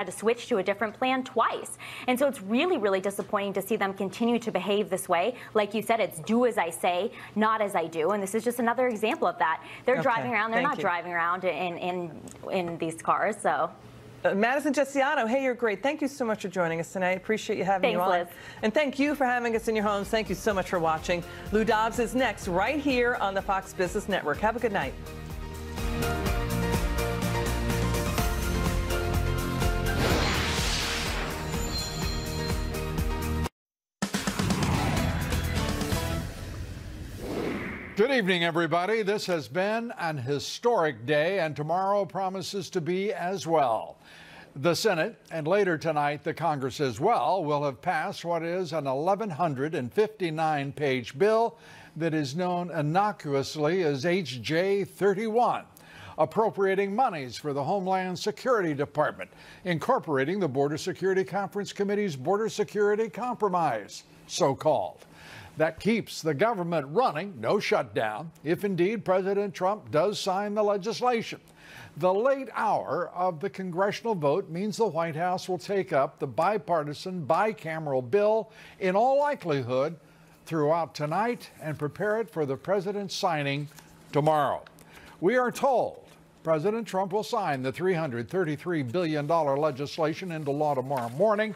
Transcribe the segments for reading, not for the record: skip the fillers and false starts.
to switch to a different plan twice. And so it's really, really disappointing to see them continue to behave this way. Like you said, it's do as I say, not as I do. And this is just another example of that. They're driving around. They're not driving around in these cars. So. Madison Jessiano, hey, you're great. Thank you so much for joining us tonight. Appreciate you having you on. Liz. And thank you for having us in your homes. Thank you so much for watching. Lou Dobbs is next right here on the Fox Business Network. Have a good night. Good evening, everybody. This has been an historic day, and tomorrow promises to be as well. The Senate, and later tonight the Congress as well, will have passed what is an 1,159-page bill that is known innocuously as H.J. 31, appropriating monies for the Homeland Security Department, incorporating the Border Security Conference Committee's Border Security Compromise, so-called. That keeps the government running, no shutdown, if indeed President Trump does sign the legislation. The late hour of the congressional vote means the White House will take up the bipartisan, bicameral bill in all likelihood throughout tonight and prepare it for the president's signing tomorrow. We are told President Trump will sign the $333 billion legislation into law tomorrow morning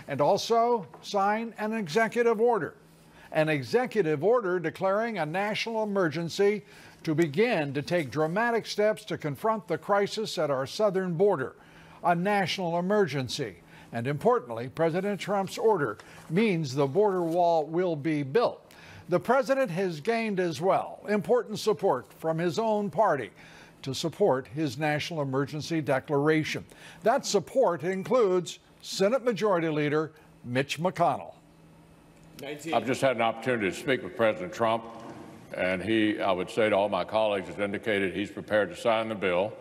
and also sign an executive order. An executive order declaring a national emergency to begin to take dramatic steps to confront the crisis at our southern border. A national emergency. And importantly, President Trump's order means the border wall will be built. The president has gained as well important support from his own party to support his national emergency declaration. That support includes Senate Majority Leader Mitch McConnell. I've just had an opportunity to speak with President Trump, and he, I would say to all my colleagues, has indicated he's prepared to sign the bill.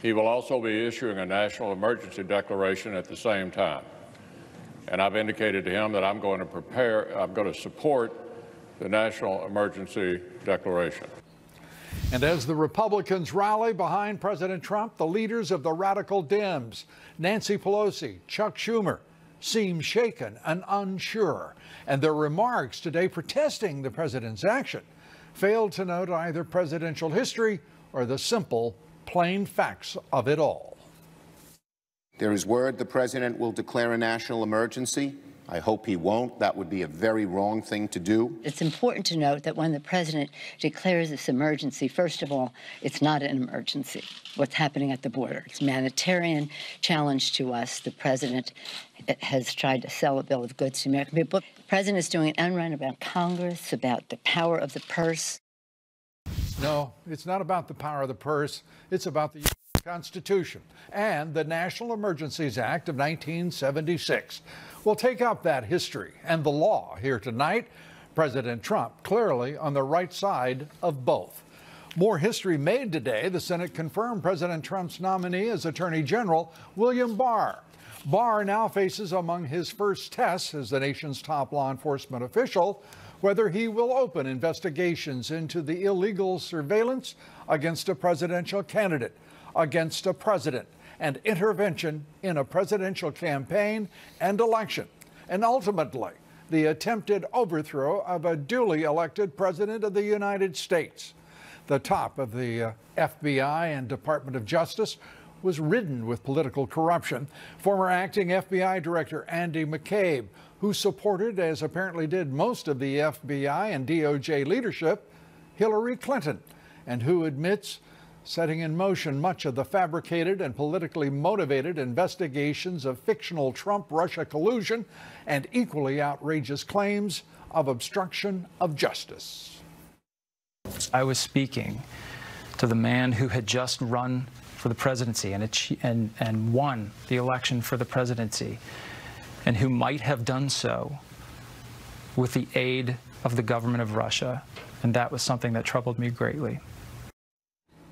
He will also be issuing a national emergency declaration at the same time. And I've indicated to him that I'm going to support the national emergency declaration. And as the Republicans rally behind President Trump, the leaders of the radical Dems, Nancy Pelosi, Chuck Schumer, seem shaken and unsure, and their remarks today protesting the president's action failed to note either presidential history or the simple, plain facts of it all. There is word the president will declare a national emergency. I hope he won't. That would be a very wrong thing to do. It's important to note that when the president declares this emergency, first of all, it's not an emergency. What's happening at the border? It's a humanitarian challenge to us. The president has tried to sell a bill of goods to American people. The president is doing an end run about Congress, about the power of the purse. No, it's not about the power of the purse. It's about the Constitution and the National Emergencies Act of 1976. We'll take up that history and the law here tonight. President Trump clearly on the right side of both. More history made today. The Senate confirmed President Trump's nominee as Attorney General William Barr. Barr now faces among his first tests as the nation's top law enforcement official whether he will open investigations into the illegal surveillance against a presidential candidate, against a president, and intervention in a presidential campaign and election, and ultimately the attempted overthrow of a duly elected president of the United States. The top of the FBI and Department of Justice was ridden with political corruption. Former acting FBI Director Andy McCabe, who supported, as apparently did most of the FBI and DOJ leadership, Hillary Clinton, and who admits setting in motion much of the fabricated and politically motivated investigations of fictional Trump-Russia collusion and equally outrageous claims of obstruction of justice. I was speaking to the man who had just run for the presidency and won the election for the presidency, and who might have done so with the aid of the government of Russia, and that was something that troubled me greatly.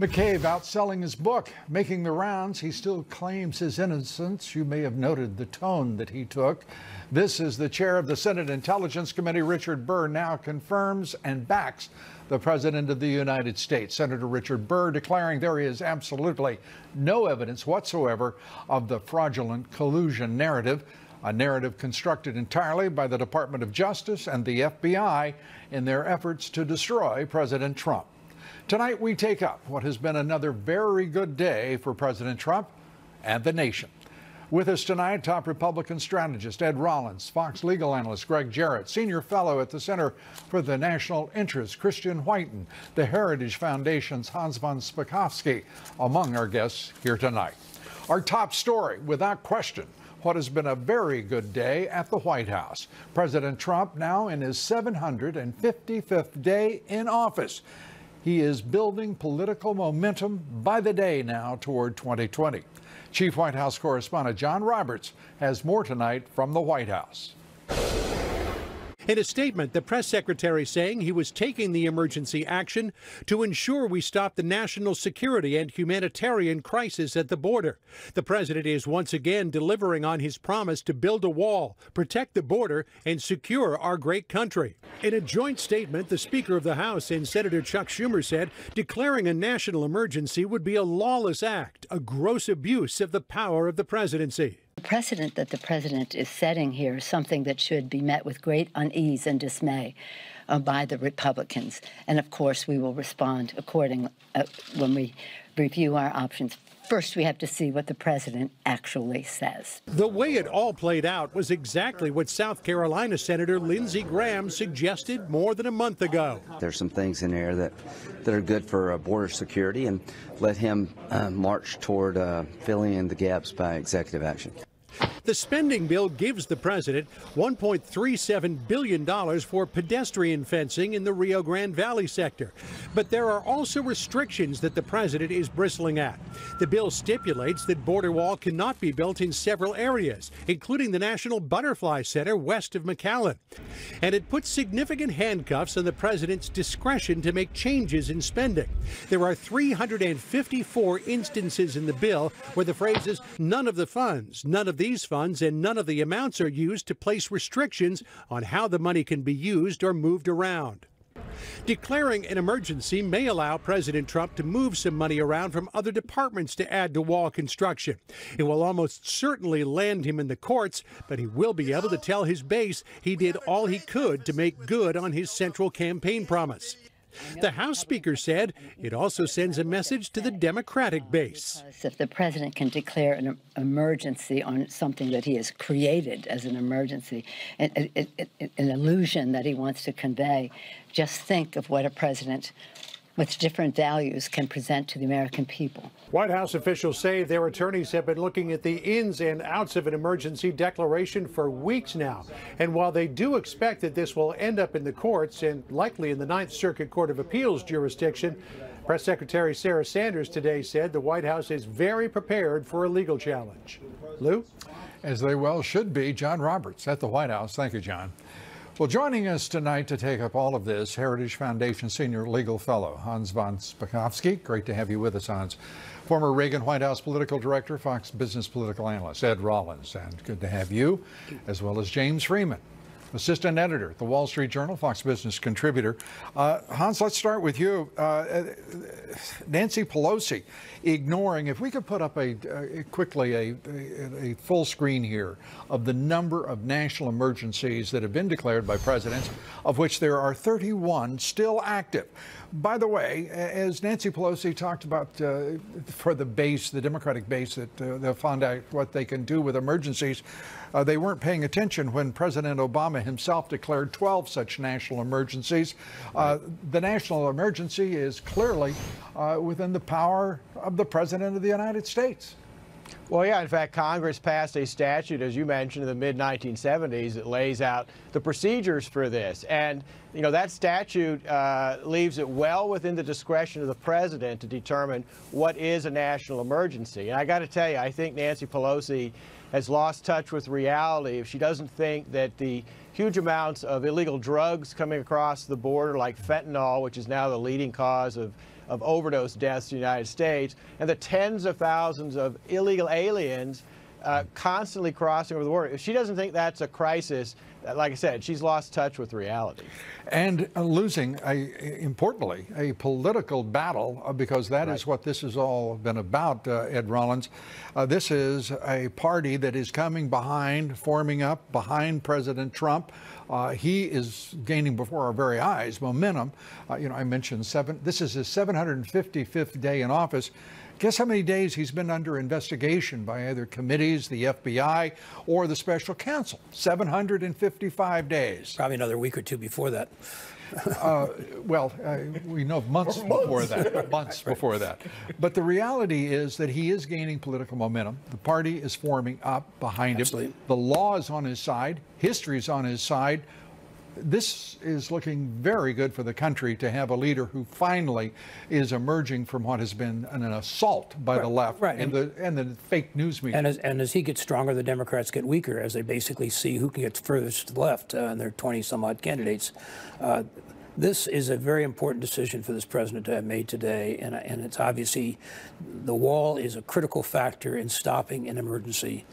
McCabe outselling his book, making the rounds. He still claims his innocence. You may have noted the tone that he took. This is the chair of the Senate Intelligence Committee, Richard Burr, now confirms and backs the President of the United States. Senator Richard Burr declaring there is absolutely no evidence whatsoever of the fraudulent collusion narrative, a narrative constructed entirely by the Department of Justice and the FBI in their efforts to destroy President Trump. Tonight, we take up what has been another very good day for President Trump and the nation. With us tonight, top Republican strategist Ed Rollins, Fox legal analyst Greg Jarrett, senior fellow at the Center for the National Interest Christian Whiten, the Heritage Foundation's Hans von Spakovsky, among our guests here tonight. Our top story, without question, what has been a very good day at the White House. President Trump now in his 755th day in office. He is building political momentum by the day now toward 2020. Chief White House correspondent John Roberts has more tonight from the White House. In a statement, the press secretary saying he was taking the emergency action to ensure we stop the national security and humanitarian crisis at the border. The president is once again delivering on his promise to build a wall, protect the border, and secure our great country. In a joint statement, the Speaker of the House and Senator Chuck Schumer said declaring a national emergency would be a lawless act, a gross abuse of the power of the presidency. The precedent that the president is setting here is something that should be met with great unease and dismay by the Republicans. And of course, we will respond accordingly when we review our options. First, we have to see what the president actually says. The way it all played out was exactly what South Carolina Senator Lindsey Graham suggested more than a month ago. There's some things in there that are good for border security, and let him march toward filling in the gaps by executive action. The spending bill gives the president $1.37 billion for pedestrian fencing in the Rio Grande Valley sector. But there are also restrictions that the president is bristling at. The bill stipulates that border wall cannot be built in several areas, including the National Butterfly Center west of McAllen. And it puts significant handcuffs on the president's discretion to make changes in spending. There are 354 instances in the bill where the phrases "none of the funds," "none of these funds," and "none of the amounts" are used to place restrictions on how the money can be used or moved around. Declaring an emergency may allow President Trump to move some money around from other departments to add to wall construction. It will almost certainly land him in the courts, but he will be able to tell his base he did all he could to make good on his central campaign promise. The House Speaker said it also sends a message to the Democratic base. If the president can declare an emergency on something that he has created as an emergency, an illusion that he wants to convey, just think of what a president with different values can present to the American people. White House officials say their attorneys have been looking at the ins and outs of an emergency declaration for weeks now. And while they do expect that this will end up in the courts and likely in the Ninth Circuit Court of Appeals jurisdiction, Press Secretary Sarah Sanders today said the White House is very prepared for a legal challenge. Lou? As they well should be. John Roberts at the White House. Thank you, John. Well, joining us tonight to take up all of this, Heritage Foundation Senior Legal Fellow Hans von Spakovsky. Great to have you with us, Hans. Former Reagan White House Political Director, Fox Business Political Analyst Ed Rollins. And good to have you, as well as James Freeman, Assistant Editor at the Wall Street Journal, Fox Business Contributor. Hans, let's start with you. Nancy Pelosi ignoring, if we could put up quickly a full screen here of the number of national emergencies that have been declared by presidents, of which there are 31 still active. By the way, as Nancy Pelosi talked about for the base, the Democratic base, that they'll find out what they can do with emergencies, they weren't paying attention when President Obama himself declared 12 such national emergencies. The national emergency is clearly within the power of the President of the United States. Well, yeah, in fact, Congress passed a statute, as you mentioned, in the mid-1970s that lays out the procedures for this. And, you know, that statute leaves it well within the discretion of the president to determine what is a national emergency. And I got to tell you, I think Nancy Pelosi has lost touch with reality if she doesn't think that the huge amounts of illegal drugs coming across the border, like fentanyl, which is now the leading cause of of overdose deaths in the United States, and the tens of thousands of illegal aliens constantly crossing over the border. If she doesn't think that's a crisis, like I said, she's lost touch with reality. And losing, importantly, a political battle, because that is what this has all been about, Ed Rollins. This is a party that is coming behind, forming up behind President Trump. He is gaining before our very eyes momentum. You know, I mentioned this is his 755th day in office. Guess how many days he's been under investigation by either committees, the FBI, or the special counsel? 755 days. Probably another week or two before that. We know months before that. Months before that. But the reality is that he is gaining political momentum. The party is forming up behind him. The law is on his side. History is on his side. This is looking very good for the country to have a leader who finally is emerging from what has been an assault by the left and the fake news media. And as he gets stronger, the Democrats get weaker as they basically see who can get furthest to the left, and there are 20-some-odd candidates. This is a very important decision for this president to have made today, and it's obviously the wall is a critical factor in stopping an emergency.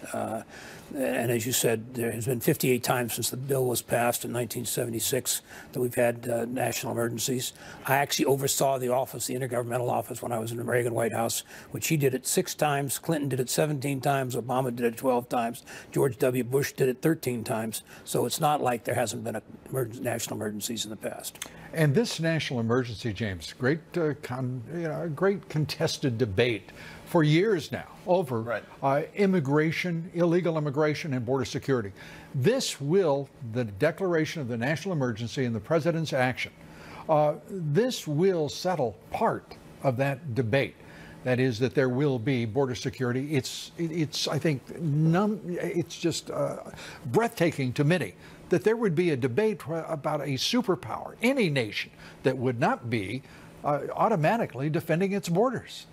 And as you said, there has been 58 times since the bill was passed in 1976 that we've had national emergencies. I actually oversaw the office, the Intergovernmental Office, when I was in the Reagan White House, which he did it 6 times, Clinton did it 17 times, Obama did it 12 times, George W. Bush did it 13 times. So it's not like there hasn't been national emergencies in the past. And this national emergency, James, great contested debate for years now over immigration, illegal immigration, and border security. The declaration of the national emergency and the president's action, this will settle part of that debate. That is, that there will be border security. It's I think, it's just breathtaking to many that there would be a debate about a superpower, any nation, that would not be automatically defending its borders.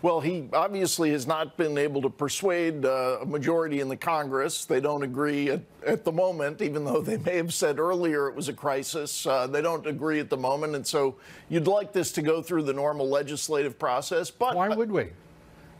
Well, he obviously has not been able to persuade a majority in the Congress. They don't agree at the moment, even though they may have said earlier it was a crisis. They don't agree at the moment. And so you'd like this to go through the normal legislative process. But why would we?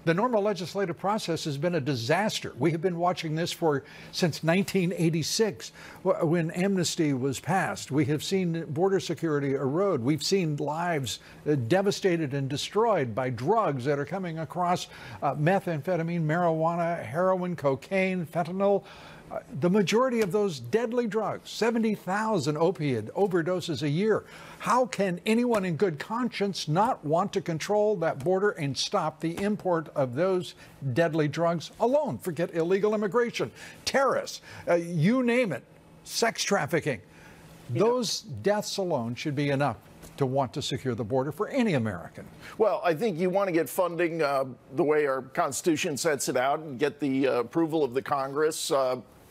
The normal legislative process has been a disaster. We have been watching this since 1986, when amnesty was passed. We have seen border security erode. We've seen lives devastated and destroyed by drugs that are coming across methamphetamine, marijuana, heroin, cocaine, fentanyl. The majority of those deadly drugs, 70,000 opiate overdoses a year. How can anyone in good conscience not want to control that border and stop the import of those deadly drugs alone? Forget illegal immigration, terrorists, you name it, sex trafficking. Those deaths alone should be enough to want to secure the border for any American. Well, I think you want to get funding the way our Constitution sets it out and get the approval of the Congress,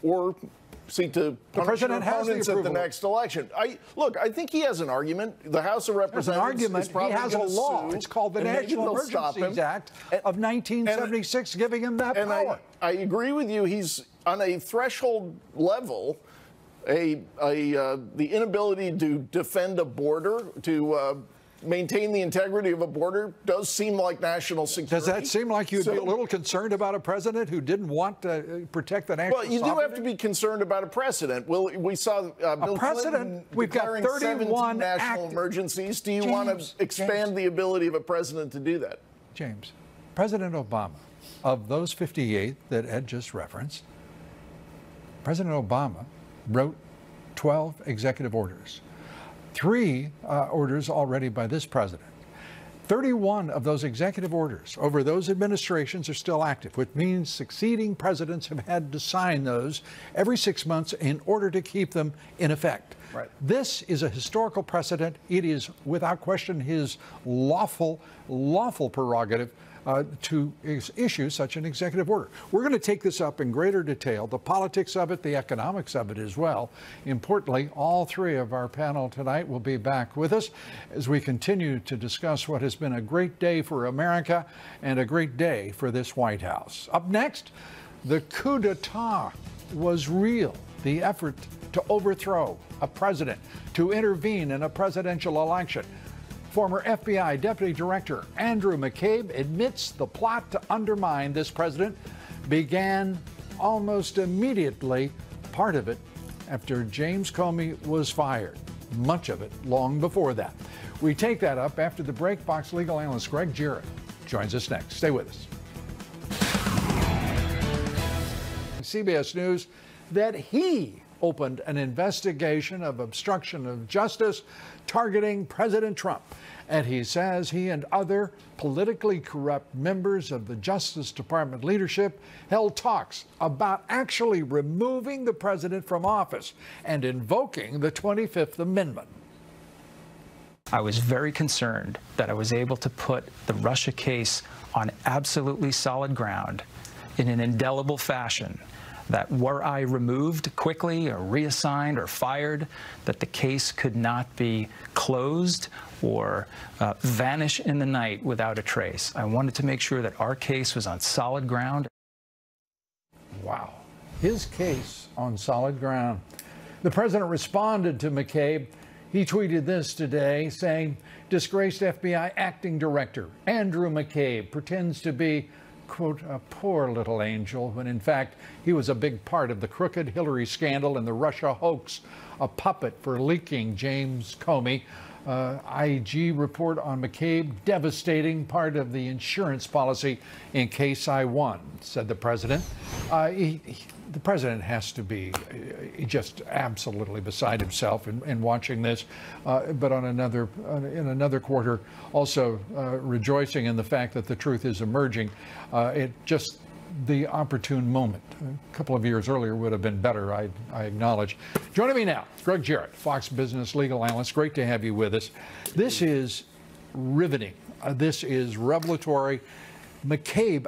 or seek to punish your opponents at the next election. I think he has an argument. The House of Representatives is probably going to sue. He has a law. It's called the National Emergencies Act of 1976, giving him that power. I agree with you. He's on a threshold level. The inability to defend a border, to maintain the integrity of a border, does seem like national security. Does that seem like you'd be a little concerned about a president who didn't want to protect the national sovereignty? Well, you do have to be concerned about a precedent. We saw Bill Clinton declaring 17 national emergencies. Do you want to expand the ability of a president to do that? James, President Obama, of those 58 that Ed just referenced, President Obama wrote 12 executive orders. 3 orders already by this president. 31 of those executive orders over those administrations are still active, which means succeeding presidents have had to sign those every 6 months in order to keep them in effect. Right. This is a historical precedent. It is, without question, his lawful prerogative to issue such an executive order. We're going to take this up in greater detail, the politics of it, the economics of it as well. Importantly, all 3 of our panel tonight will be back with us as we continue to discuss what has been a great day for America and a great day for this White House. Up next, the coup d'etat was real. The effort to overthrow a president, to intervene in a presidential election. Former FBI Deputy Director Andrew McCabe admits the plot to undermine this president began almost immediately, part of it after James Comey was fired, much of it long before that. We take that up after the break. Fox legal analyst Greg Jarrett joins us next. Stay with us. CBS News that he opened an investigation of obstruction of justice targeting President Trump. And he says he and other politically corrupt members of the Justice Department leadership held talks about actually removing the president from office and invoking the 25th Amendment. I was very concerned that I was able to put the Russia case on absolutely solid ground in an indelible fashion, that were I removed quickly or reassigned or fired, that the case could not be closed or vanish in the night without a trace. I wanted to make sure that our case was on solid ground. Wow. His case on solid ground. The president responded to McCabe. He tweeted this today, saying, disgraced FBI acting director Andrew McCabe pretends to be, quote, a poor little angel, when in fact he was a big part of the crooked Hillary scandal and the Russia hoax, a puppet for leaking James Comey. IG report on McCabe, devastating part of the insurance policy in case I won, said the president. The president has to be just absolutely beside himself in watching this, but in another quarter, also rejoicing in the fact that the truth is emerging. The opportune moment. A couple of years earlier would have been better, I acknowledge. Joining me now, Greg Jarrett, Fox Business legal analyst. Great to have you with us. This is riveting. This is revelatory. McCabe,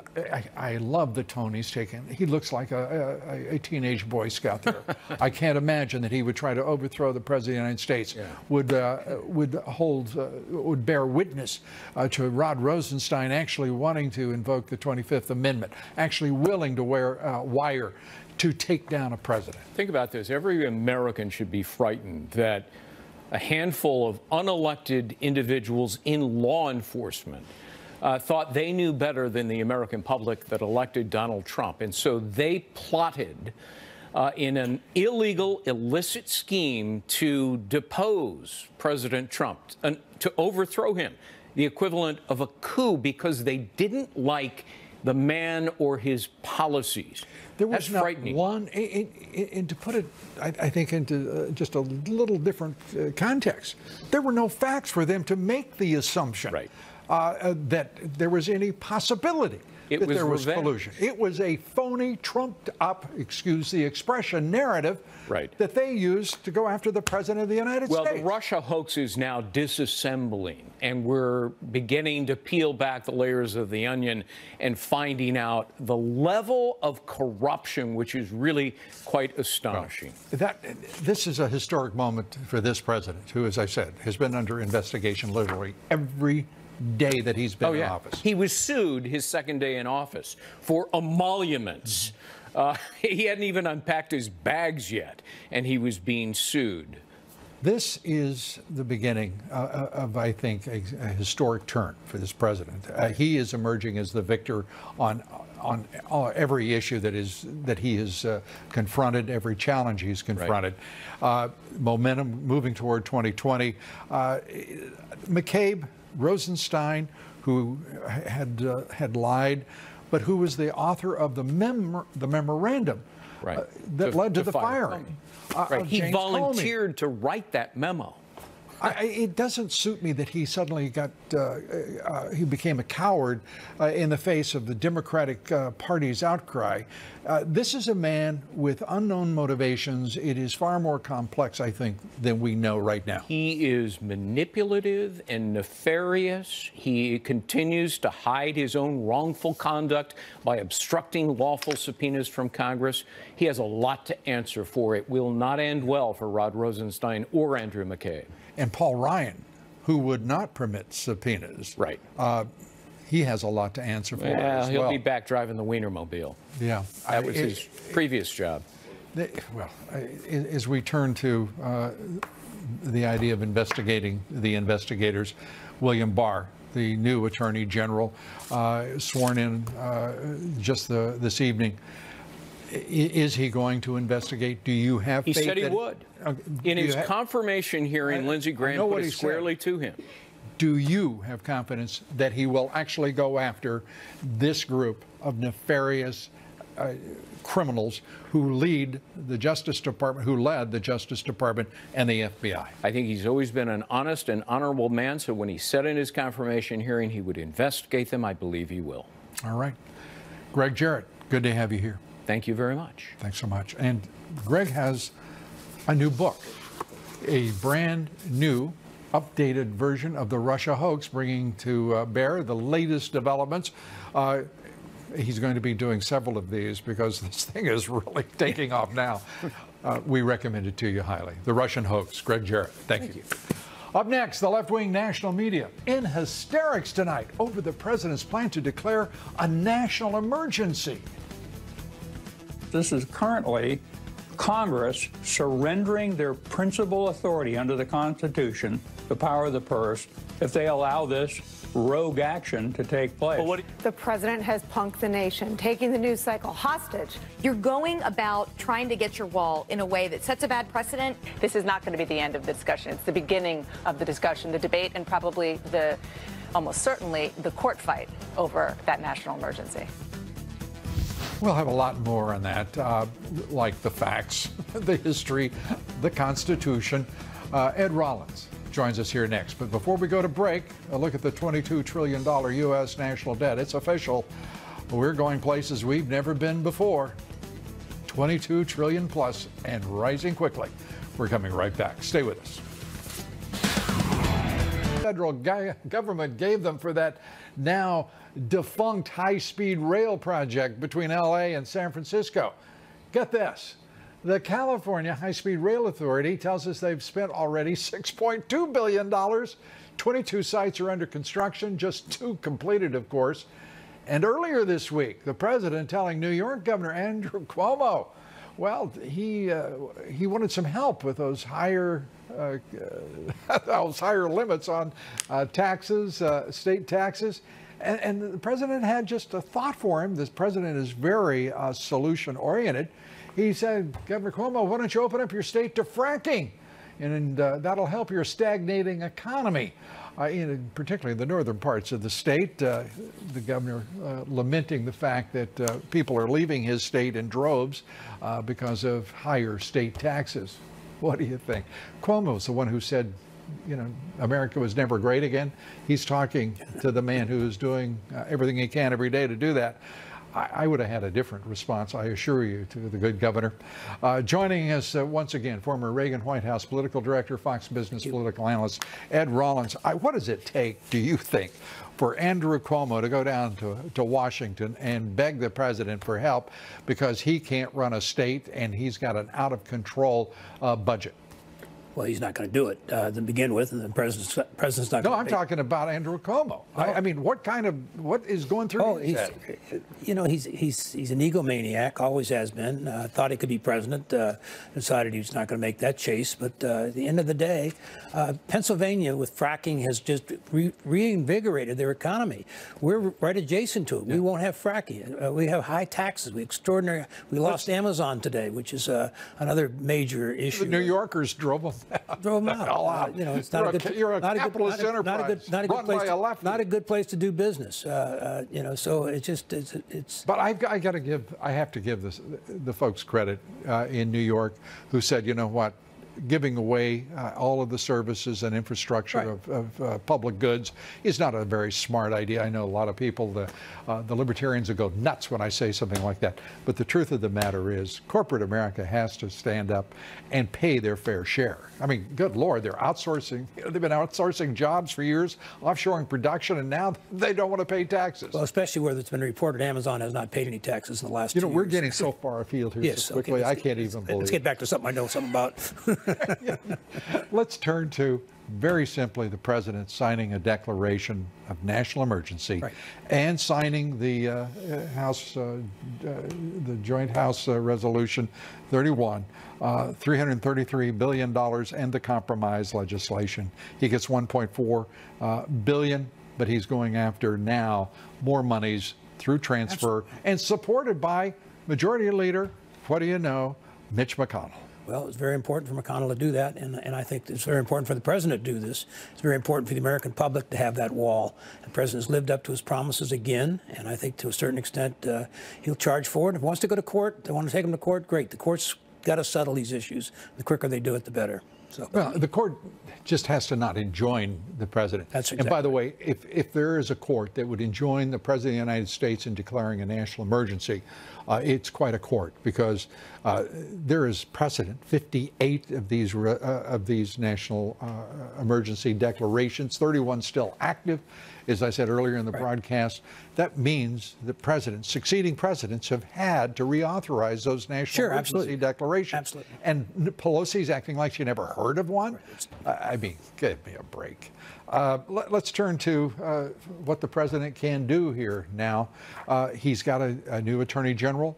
I love the tone he's taken. He looks like a teenage Boy Scout there. I can't imagine that he would try to overthrow the President of the United States, would bear witness to Rod Rosenstein actually wanting to invoke the 25th Amendment, actually willing to wear wire to take down a president. Think about this. Every American should be frightened that a handful of unelected individuals in law enforcement thought they knew better than the American public that elected Donald Trump. And so they plotted in an illegal, illicit scheme to depose President Trump, to overthrow him, the equivalent of a coup, because they didn't like the man or his policies. There was That's not frightening. one, and to put it, I think, into just a little different context, there were no facts for them to make the assumption that there was any possibility that there was collusion. It was a phony, trumped up, excuse the expression, narrative that they used to go after the President of the United States. Well, the Russia hoax is now disassembling, and we're beginning to peel back the layers of the onion and finding out the level of corruption, which is really quite astonishing. This is a historic moment for this president, who, as I said, has been under investigation literally every day that he's been in office. He was sued his second day in office for emoluments. He hadn't even unpacked his bags yet, and he was being sued. This is the beginning of, I think, a historic turn for this president. He is emerging as the victor on every issue that he has confronted, every challenge he's confronted. Momentum moving toward 2020. McCabe, Rosenstein, who had lied, but who was the author of the memorandum that led to the firing. He volunteered to write that memo. It doesn't suit me that he suddenly he became a coward in the face of the Democratic Party's outcry. This is a man with unknown motivations. It is far more complex, I think, than we know right now. He is manipulative and nefarious. He continues to hide his own wrongful conduct by obstructing lawful subpoenas from Congress. He has a lot to answer for. It will not end well for Rod Rosenstein or Andrew McCabe. And Paul Ryan, who would not permit subpoenas. He has a lot to answer for as well. He'll be back driving the Wienermobile. Yeah. That was his previous job. Well, as we turn to the idea of investigating the investigators. William Barr, the new Attorney General, sworn in just this evening. Is he going to investigate? Do you have faith? He said he would. In his confirmation hearing, Lindsey Graham put it squarely to him. Do you have confidence that he will actually go after this group of nefarious criminals who lead the Justice Department, who led the Justice Department and the FBI? I think he's always been an honest and honorable man, so when he said in his confirmation hearing he would investigate them, I believe he will. All right. Greg Jarrett, good to have you here. Thank you very much. Thanks so much. And Greg has a new book, a brand new, updated version of the Russia hoax, bringing to bear the latest developments. He's going to be doing several of these because this thing is really taking off now. We recommend it to you highly. The Russian hoax. Greg Jarrett, thank you. Up next, the left-wing national media in hysterics tonight over the president's plan to declare a national emergency. This is currently Congress surrendering their principal authority under the Constitution, the power of the purse, if they allow this rogue action to take place. The president has punked the nation, taking the news cycle hostage. You're going about trying to get your wall in a way that sets a bad precedent. This is not going to be the end of the discussion. It's the beginning of the discussion, the debate, and probably almost certainly the court fight over that national emergency. We'll have a lot more on that, like the facts, the history, the Constitution. Ed Rollins joins us here next. But before we go to break, a look at the $22 trillion U.S. national debt. It's official. We're going places we've never been before. 22 trillion plus and rising quickly. We're coming right back. Stay with us. Federal government gave them for that now defunct high-speed rail project between L.A. and San Francisco. Get this. The California High-Speed Rail Authority tells us they've spent already $6.2 billion. 22 sites are under construction, just 2 completed, of course. And earlier this week, the president telling New York Governor Andrew Cuomo, well, he wanted some help with those higher limits on taxes, state taxes. And the president had just a thought for him. This president is very solution-oriented. He said, Governor Cuomo, why don't you open up your state to fracking? And that'll help your stagnating economy, particularly the northern parts of the state. The governor lamenting the fact that people are leaving his state in droves because of higher state taxes. What do you think? Cuomo's the one who said, you know, America was never great again. He's talking to the man who is doing everything he can every day to do that. I would have had a different response, I assure you, to the good governor. Joining us once again, former Reagan White House political director, Fox Business political analyst, Ed Rollins. What does it take, do you think, for Andrew Cuomo to go down to Washington and beg the president for help because he can't run a state and he's got an out-of-control budget? Well, he's not going to do it to begin with, and the president's not going to. No, I'm talking about Andrew Cuomo. I mean, what is going through his head? You know, he's an egomaniac, always has been. Thought he could be president, decided he was not going to make that chase. But at the end of the day, Pennsylvania with fracking has just reinvigorated their economy. We're right adjacent to it. Yeah. We won't have fracking. We have high taxes. We lost Amazon today, which is another major issue. The New Yorkers drove them. Drove them out. You know, it's not you're a capitalist enterprise. Not a good place to do business. You know, so it's. But I have to give the folks credit in New York who said, you know what, giving away all of the services and infrastructure of public goods is not a very smart idea. I know a lot of people, the libertarians will go nuts when I say something like that. But the truth of the matter is corporate America has to stand up and pay their fair share. I mean, good Lord, they're outsourcing. They've been outsourcing jobs for years, offshoring production, and now they don't want to pay taxes. Well, especially where it's been reported Amazon has not paid any taxes in the last 2 years. We're getting so far afield here so quickly, I can't even believe it. Let's get back to something I know something about. Let's turn to, very simply, the president signing a declaration of national emergency and signing the the Joint House Resolution 31, $333 billion, and the compromise legislation. He gets $1.4 billion, but he's going after now more monies through transfer and supported by Majority Leader, what do you know, Mitch McConnell. Well, it's very important for McConnell to do that, and I think it's very important for the president to do this. It's very important for the American public to have that wall. The president's lived up to his promises again, and I think to a certain extent he'll charge forward. If he wants to go to court, they want to take him to court, great. The court's got to settle these issues. The quicker they do it, the better. So, well, the court just has to not enjoin the president. That's exactly. And by the way, if there is a court that would enjoin the president of the United States in declaring a national emergency, it's quite a court, because there is precedent. 58 of these national emergency declarations, 31 still active. As I said earlier in the broadcast, that means the presidents, succeeding presidents, have had to reauthorize those national emergency declarations. Absolutely. And Pelosi's acting like she never heard of one. I mean, give me a break. Let's turn to what the president can do here now. He's got a new attorney general.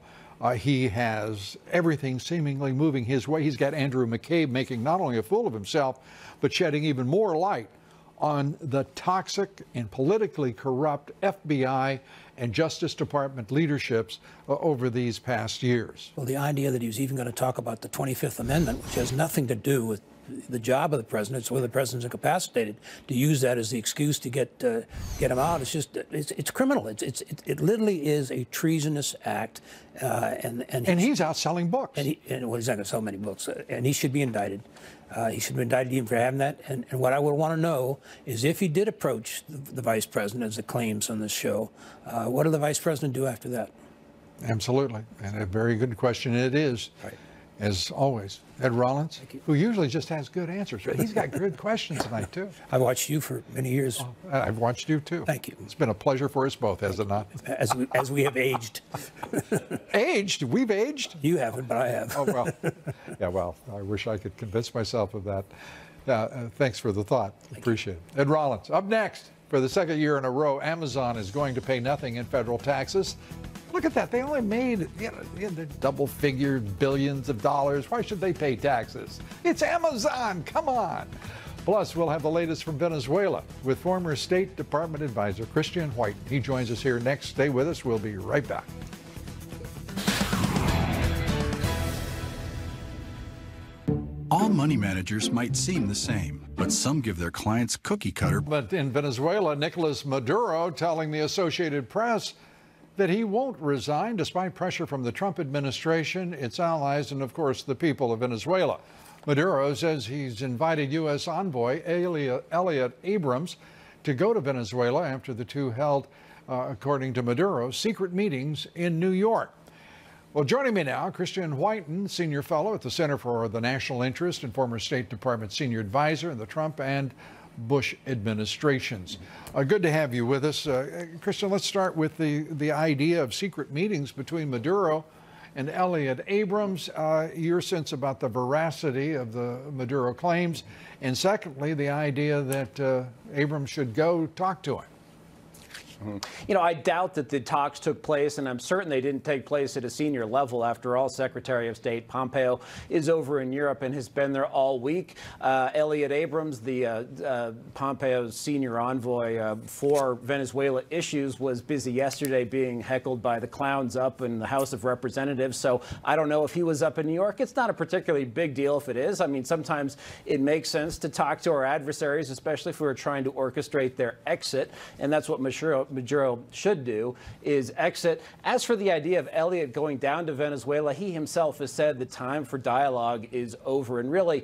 He has everything seemingly moving his way. He's got Andrew McCabe making not only a fool of himself, but shedding even more light on the toxic and politically corrupt FBI and Justice Department leaderships over these past years. Well, the idea that he was even going to talk about the 25th Amendment, which has nothing to do with the job of the president, it's whether the president's incapacitated, to use that as the excuse to get him out. It's just, it's criminal. It literally is a treasonous act. And he's out selling books. Well, he's not going to sell many books. And he should be indicted. He should be indicted even for having that. And what I would want to know is, if he did approach the vice president, as it claims on this show, what did the vice president do after that? Absolutely. And a very good question it is. Right. As always, Ed Rollins, who usually just has good answers. He's got good questions tonight, too. I've watched you for many years. I've watched you, too. Thank you. It's been a pleasure for us both, has it not? As we have aged. Aged? We've aged? You haven't, but I have. Oh, well. Yeah, well, I wish I could convince myself of that. Thanks for the thought. Appreciate it. Ed Rollins. Up next, for the second year in a row, Amazon is going to pay nothing in federal taxes. Look at that. They only made double-figure billions of dollars. Why should they pay taxes? It's Amazon. Come on. Plus, we'll have the latest from Venezuela with former State Department advisor Christian White. He joins us here next. Stay with us. We'll be right back. All money managers might seem the same, but some give their clients cookie cutter. But in Venezuela, Nicolas Maduro telling the Associated Press that he won't resign despite pressure from the Trump administration, its allies, and of course the people of Venezuela. Maduro says he's invited U.S. envoy Elliot Abrams to go to Venezuela after the two held, according to Maduro, secret meetings in New York. Well, joining me now, Christian Whiten, senior fellow at the Center for the National Interest and former State Department senior advisor in the Trump and Bush administrations. Good to have you with us. Christian, let's start with the idea of secret meetings between Maduro and Elliot Abrams. Your sense about the veracity of the Maduro claims, and secondly, the idea that Abrams should go talk to him. You know, I doubt that the talks took place, and I'm certain they didn't take place at a senior level. After all, Secretary of State Pompeo is over in Europe and has been there all week. Elliot Abrams, the Pompeo's senior envoy for Venezuela issues, was busy yesterday being heckled by the clowns up in the House of Representatives. So I don't know if he was up in New York. It's not a particularly big deal if it is. I mean, sometimes it makes sense to talk to our adversaries, especially if we're trying to orchestrate their exit. And that's what Maduro should do, is exit. As for the idea of Elliot going down to Venezuela, he himself has said the time for dialogue is over. And really,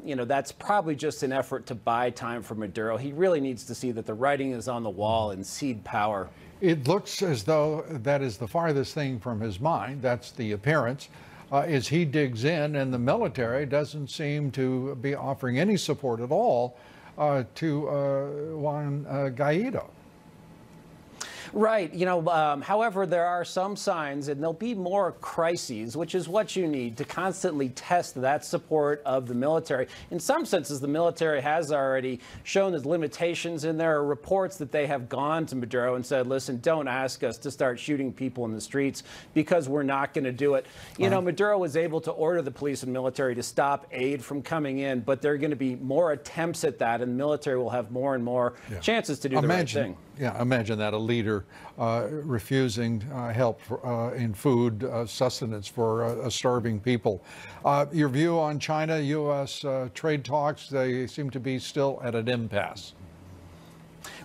you know, that's probably just an effort to buy time for Maduro. He really needs to see that the writing is on the wall and cede power. It looks as though that is the farthest thing from his mind. That's the appearance. As he digs in, and the military doesn't seem to be offering any support at all to Juan Guaido. Right. However, there are some signs, and there'll be more crises, which is what you need to constantly test that support of the military. In some senses, the military has already shown its limitations, and there are reports that they have gone to Maduro and said, listen, don't ask us to start shooting people in the streets because we're not going to do it. Maduro was able to order the police and military to stop aid from coming in, but there are going to be more attempts at that, and the military will have more and more chances to do the right thing. Yeah, imagine that, a leader refusing help in food sustenance for starving people. Your view on China-U.S. trade talks, they seem to be still at an impasse.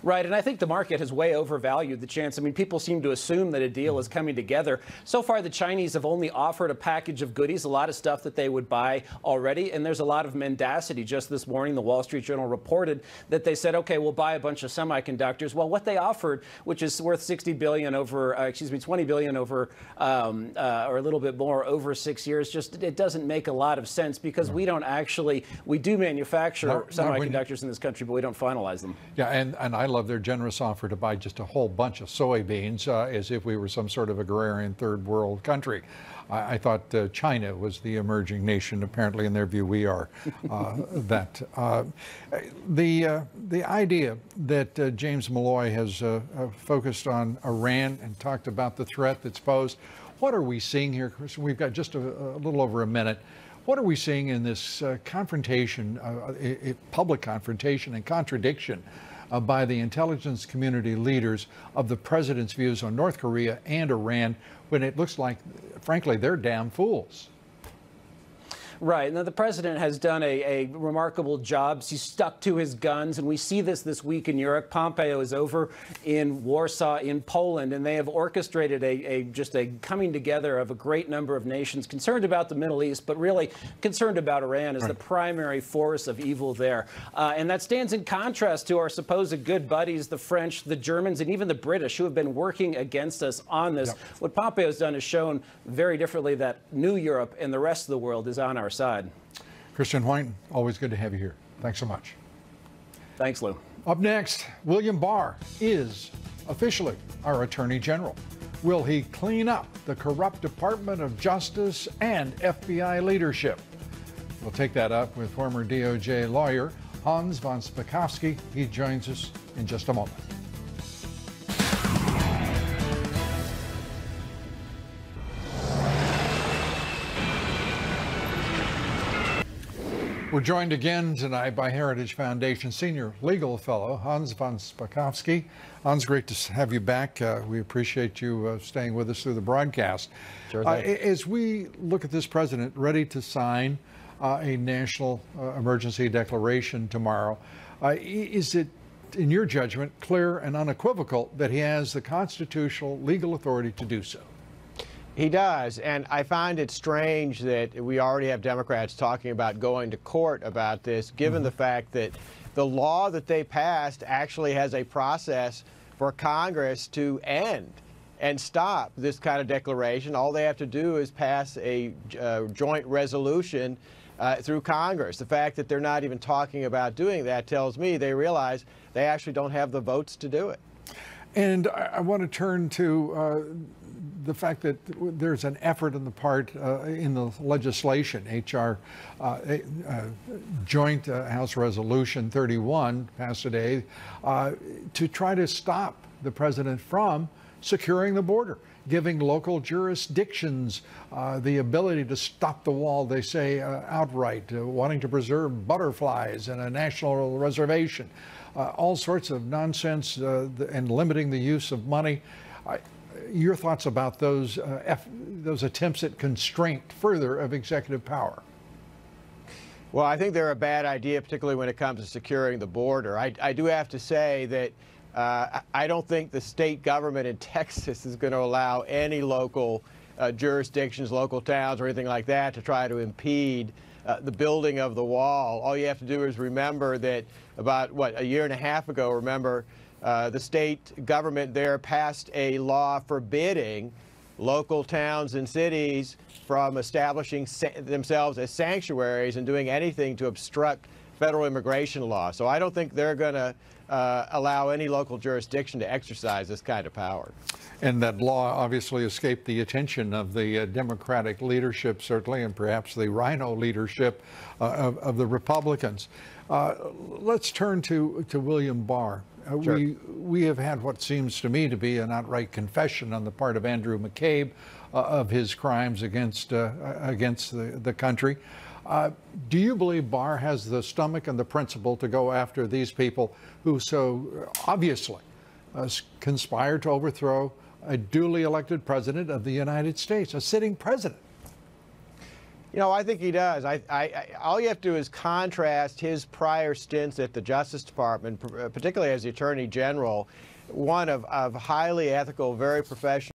Right, and I think the market has way overvalued the chance. I mean, people seem to assume that a deal is coming together. So far, the Chinese have only offered a package of goodies, a lot of stuff that they would buy already, and there's a lot of mendacity. Just this morning, the Wall Street Journal reported that they said, okay, we'll buy a bunch of semiconductors. Well, what they offered, which is worth $20 billion over, or a little bit more over 6 years, just it doesn't make a lot of sense because we do manufacture semiconductors in this country, but we don't finalize them. Yeah, and I love their generous offer to buy just a whole bunch of soybeans as if we were some sort of agrarian third world country. I thought China was the emerging nation. Apparently, in their view, we are the idea that James Malloy has focused on Iran and talked about the threat that's posed. What are we seeing here, Chris? We've got just a little over a minute. What are we seeing in this confrontation, public confrontation and contradiction by the intelligence community leaders of the president's views on North Korea and Iran, when it looks like, frankly, they're damn fools? Right. Now, the president has done a remarkable job. He's stuck to his guns, and we see this week in Europe. Pompeo is over in Warsaw, in Poland, and they have orchestrated just a coming together of a great number of nations concerned about the Middle East, but really concerned about Iran as the primary force of evil there. And that stands in contrast to our supposed good buddies, the French, the Germans, and even the British, who have been working against us on this. What Pompeo has done is shown very differently that New Europe and the rest of the world is on our side. Christian White, always good to have you here. Thanks so much. Thanks, Lou. Up next, William Barr is officially our Attorney General. Will he clean up the corrupt Department of Justice and FBI leadership? We'll take that up with former DOJ lawyer Hans von Spakovsky. He joins us in just a moment. We're joined again tonight by Heritage Foundation Senior Legal Fellow Hans von Spakovsky. Hans, great to have you back. We appreciate you staying with us through the broadcast. Sure thing. As we look at this president ready to sign a national emergency declaration tomorrow, is it, in your judgment, clear and unequivocal that he has the constitutional legal authority to do so? He does, and I find it strange that we already have Democrats talking about going to court about this, given the fact that the law that they passed actually has a process for Congress to end and stop this kind of declaration. All they have to do is pass a joint resolution through Congress. The fact that they're not even talking about doing that tells me they realize they actually don't have the votes to do it. And I want to turn to the fact that there's an effort on the part in the legislation, HR Joint House Resolution 31 passed today, to try to stop the president from securing the border, giving local jurisdictions the ability to stop the wall, they say, outright, wanting to preserve butterflies in a national reservation, all sorts of nonsense, and limiting the use of money. Your thoughts about those attempts at constraint further of executive power? Well, I think they're a bad idea, particularly when it comes to securing the border. I do have to say that I don't think the state government in Texas is going to allow any local jurisdictions, local towns, or anything like that to try to impede the building of the wall. All you have to do is remember that about, a year and a half ago, the state government there passed a law forbidding local towns and cities from establishing themselves as sanctuaries and doing anything to obstruct federal immigration law. So I don't think they're going to allow any local jurisdiction to exercise this kind of power. And that law obviously escaped the attention of the Democratic leadership, certainly, and perhaps the rhino leadership of the Republicans. Let's turn to William Barr. Sure. We have had what seems to me to be an outright confession on the part of Andrew McCabe of his crimes against the country. Do you believe Barr has the stomach and the principle to go after these people who so obviously conspired to overthrow a duly elected president of the United States, a sitting president? You know, I think he does. All you have to do is contrast his prior stints at the Justice Department, particularly as the Attorney General, one of highly ethical, very professional.